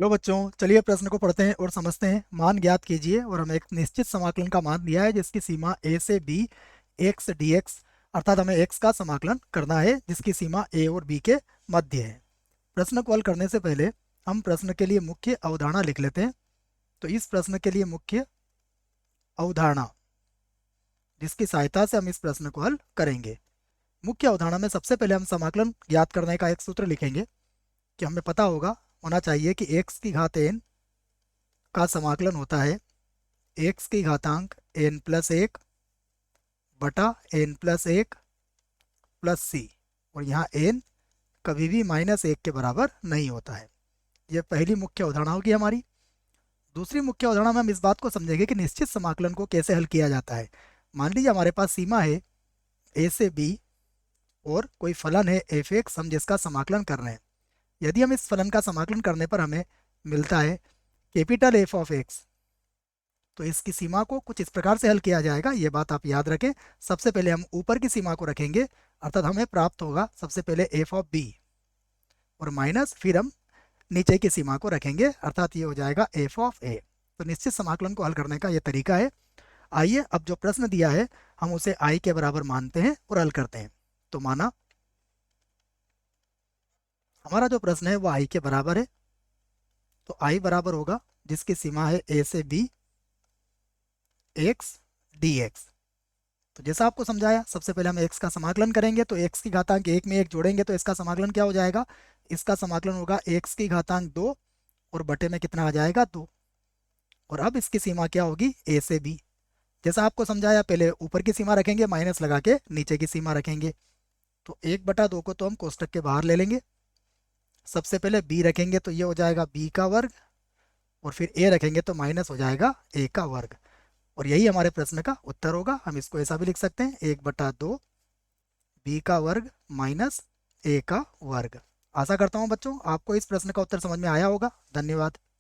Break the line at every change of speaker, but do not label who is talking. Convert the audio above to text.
लो बच्चों, चलिए प्रश्न को पढ़ते हैं और समझते हैं। मान ज्ञात कीजिए और हमें एक निश्चित समाकलन का मान दिया है जिसकी सीमा a से b x dx, अर्थात हमें x का समाकलन करना है जिसकी सीमा a और b के मध्य है। प्रश्न को हल करने से पहले हम प्रश्न के लिए मुख्य अवधारणा लिख लेते हैं। तो इस प्रश्न के लिए मुख्य अवधारणा जिसकी सहायता से हम इस प्रश्न को हल करेंगे। मुख्य अवधारणा में सबसे पहले हम समाकलन ज्ञात करने का एक सूत्र लिखेंगे कि हमें पता होना चाहिए कि x की घात n का समाकलन होता है x की घातांक n+1 बटा n+1 प्लस c, और यहाँ n कभी भी -1 के बराबर नहीं होता है। यह पहली मुख्य अवधारणा होगी हमारी। दूसरी मुख्य अवधारणा में हम इस बात को समझेंगे कि निश्चित समाकलन को कैसे हल किया जाता है। मान लीजिए हमारे पास सीमा है a से b और कोई फलन है f(x), हम जिसका समाकलन कर रहे हैं। यदि हम इस फलन का समाकलन करने पर हमें मिलता है कैपिटल f(x), तो इसकी सीमा को कुछ इस प्रकार से हल किया जाएगा। ये बात आप याद रखें। सबसे पहले हम ऊपर की सीमा को रखेंगे, अर्थात हमें प्राप्त होगा सबसे पहले f(b) और माइनस, फिर हम नीचे की सीमा को रखेंगे, अर्थात ये हो जाएगा f(a). तो निश्चित समाकलन को हल करने का ये तरीका है। आइए अब जो प्रश्न दिया है हम उसे i के बराबर मानते हैं और हल करते हैं। तो माना हमारा जो प्रश्न है वो i के बराबर है। तो i बराबर होगा जिसकी सीमा है a से b x dx। तो जैसा आपको समझाया, सबसे पहले हम x का समाकलन करेंगे। तो x की घातांक 1 में 1 जोड़ेंगे तो इसका समाकलन क्या हो जाएगा? इसका समाकलन होगा x की घातांक 2 और बटे में कितना आ जाएगा? 2। और अब इसकी सीमा क्या होगी? a से b। जैसा आपको समझाया, पहले ऊपर की सीमा रखेंगे, माइनस लगा के नीचे की सीमा रखेंगे। तो 1/2 को तो हम कोष्टक के बाहर ले लेंगे। सबसे पहले b रखेंगे तो ये हो जाएगा b का वर्ग, और फिर a रखेंगे तो माइनस हो जाएगा a का वर्ग। और यही हमारे प्रश्न का उत्तर होगा। हम इसको ऐसा भी लिख सकते हैं, 1/2 b का वर्ग माइनस a का वर्ग। आशा करता हूँ बच्चों आपको इस प्रश्न का उत्तर समझ में आया होगा। धन्यवाद।